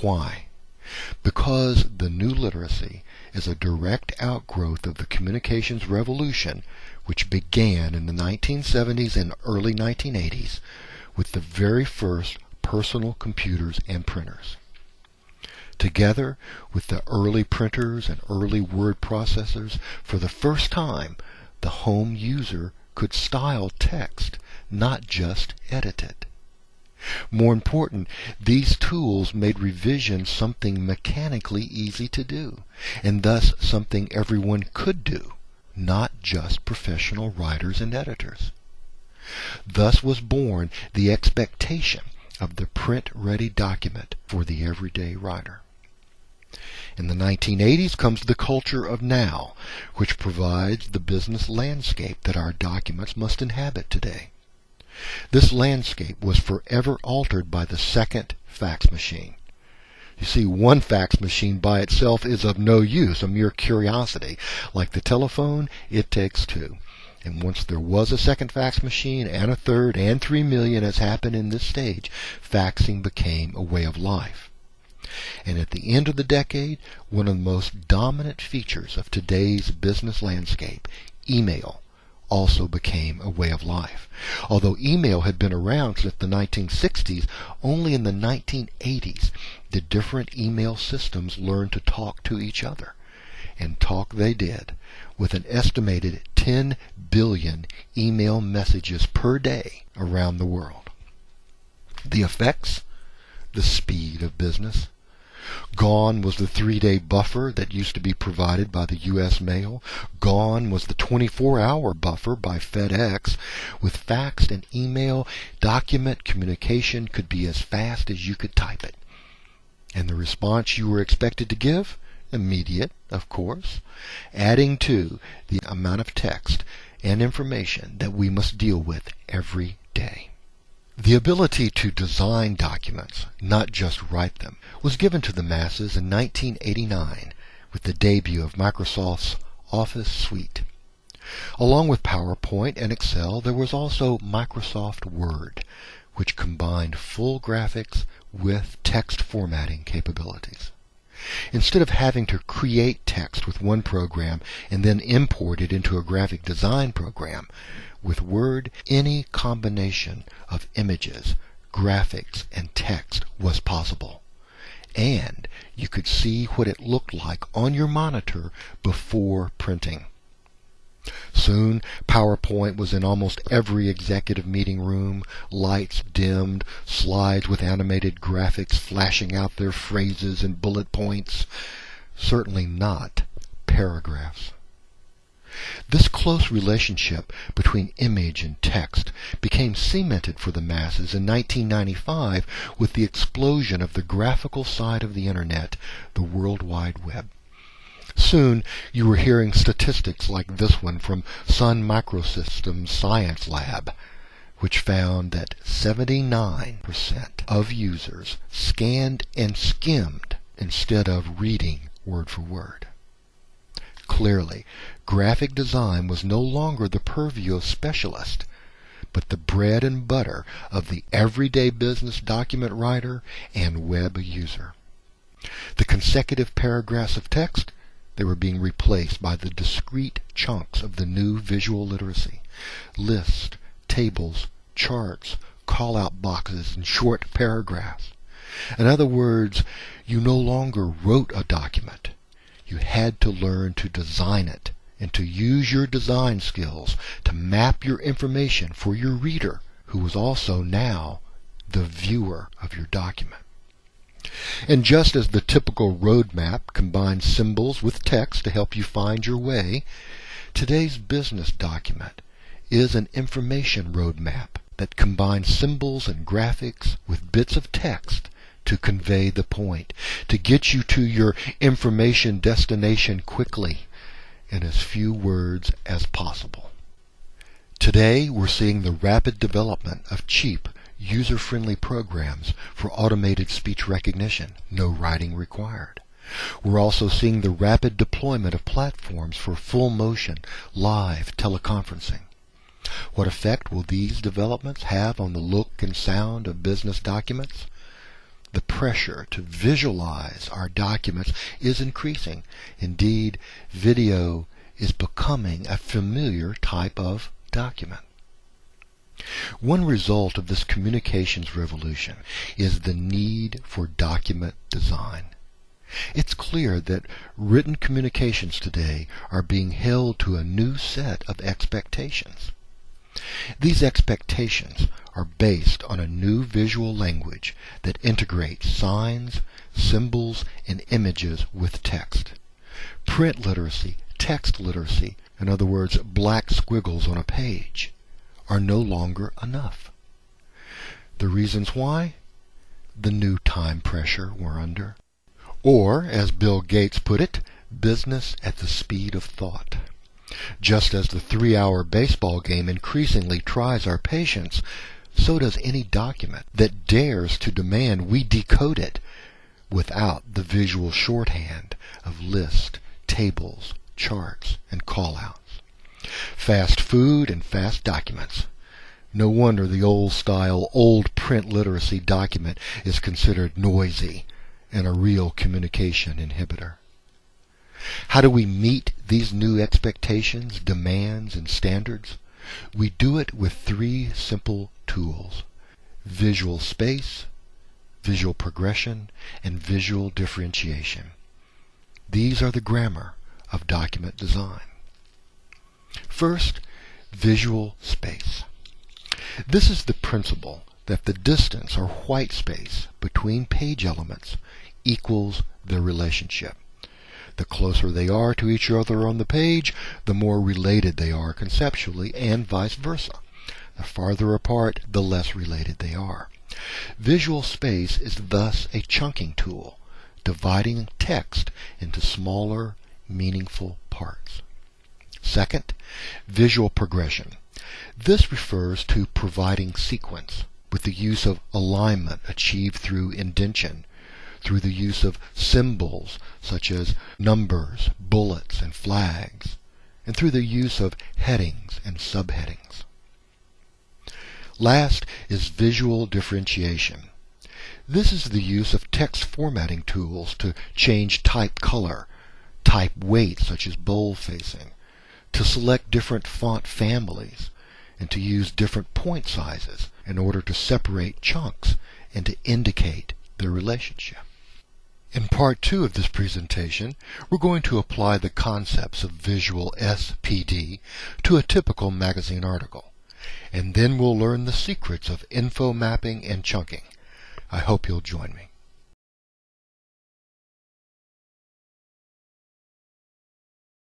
Why? Because the new literacy is a direct outgrowth of the communications revolution which began in the 1970s and early 1980s with the very first personal computers and printers. Together with the early printers and early word processors, for the first time, the home user could style text, not just edit it. More important, these tools made revision something mechanically easy to do, and thus something everyone could do, not just professional writers and editors. Thus was born the expectation of the print-ready document for the everyday writer. In the 1980s comes the culture of now, which provides the business landscape that our documents must inhabit today. This landscape was forever altered by the second fax machine. You see, one fax machine by itself is of no use, a mere curiosity. Like the telephone, it takes two. And once there was a second fax machine, and a third, and 3 million, as happened in this stage, faxing became a way of life. And at the end of the decade, one of the most dominant features of today's business landscape, email, also became a way of life. Although email had been around since the 1960s, only in the 1980s did different email systems learn to talk to each other. And talk they did, with an estimated 10 billion email messages per day around the world. The effects? The speed of business. Gone was the 3-day buffer that used to be provided by the U.S. Mail. Gone was the 24-hour buffer by FedEx. With fax and email, document communication could be as fast as you could type it. And the response you were expected to give? Immediate, of course, adding to the amount of text and information that we must deal with every day. The ability to design documents, not just write them, was given to the masses in 1989 with the debut of Microsoft's Office Suite. Along with PowerPoint and Excel, there was also Microsoft Word, which combined full graphics with text formatting capabilities. Instead of having to create text with one program and then import it into a graphic design program, with Word, any combination of images, graphics, and text was possible. And you could see what it looked like on your monitor before printing. Soon, PowerPoint was in almost every executive meeting room, lights dimmed, slides with animated graphics flashing out their phrases and bullet points. Certainly not paragraphs. This close relationship between image and text became cemented for the masses in 1995 with the explosion of the graphical side of the Internet, the World Wide Web. Soon you were hearing statistics like this one from Sun Microsystems Science Lab, which found that 79% of users scanned and skimmed instead of reading word for word. Clearly, graphic design was no longer the purview of specialists, but the bread and butter of the everyday business document writer and web user. The consecutive paragraphs of text, they were being replaced by the discrete chunks of the new visual literacy. Lists, tables, charts, call-out boxes, and short paragraphs. In other words, you no longer wrote a document. You had to learn to design it and to use your design skills to map your information for your reader, who was also now the viewer of your document. And just as the typical roadmap combines symbols with text to help you find your way, today's business document is an information roadmap that combines symbols and graphics with bits of text to convey the point, to get you to your information destination quickly in as few words as possible. Today, we're seeing the rapid development of cheap, user-friendly programs for automated speech recognition, no writing required. We're also seeing the rapid deployment of platforms for full-motion, live teleconferencing. What effect will these developments have on the look and sound of business documents? The pressure to visualize our documents is increasing. Indeed, video is becoming a familiar type of document. One result of this communications revolution is the need for document design. It's clear that written communications today are being held to a new set of expectations. These expectations are based on a new visual language that integrates signs, symbols, and images with text. Print literacy, text literacy, in other words, black squiggles on a page, are no longer enough. The reasons why? The new time pressure we're under. Or, as Bill Gates put it, business at the speed of thought. Just as the 3-hour baseball game increasingly tries our patience, so does any document that dares to demand we decode it without the visual shorthand of lists, tables, charts, and call-outs. Fast food and fast documents. No wonder the old-style, old print literacy document is considered noisy and a real communication inhibitor. How do we meet these new expectations, demands, and standards? We do it with 3 simple tools: visual space, visual progression, and visual differentiation. These are the grammar of document design. First, visual space. This is the principle that the distance or white space between page elements equals their relationship. The closer they are to each other on the page, the more related they are conceptually, and vice versa. The farther apart, the less related they are. Visual space is thus a chunking tool, dividing text into smaller, meaningful parts. Second, visual progression. This refers to providing sequence with the use of alignment achieved through indentation, through the use of symbols such as numbers, bullets, and flags, and through the use of headings and subheadings. Last is visual differentiation. This is the use of text formatting tools to change type color, type weight such as bold-facing, to select different font families, and to use different point sizes in order to separate chunks and to indicate their relationship. In part 2 of this presentation, we're going to apply the concepts of visual SPD to a typical magazine article, and then we'll learn the secrets of info mapping and chunking. I hope you'll join me.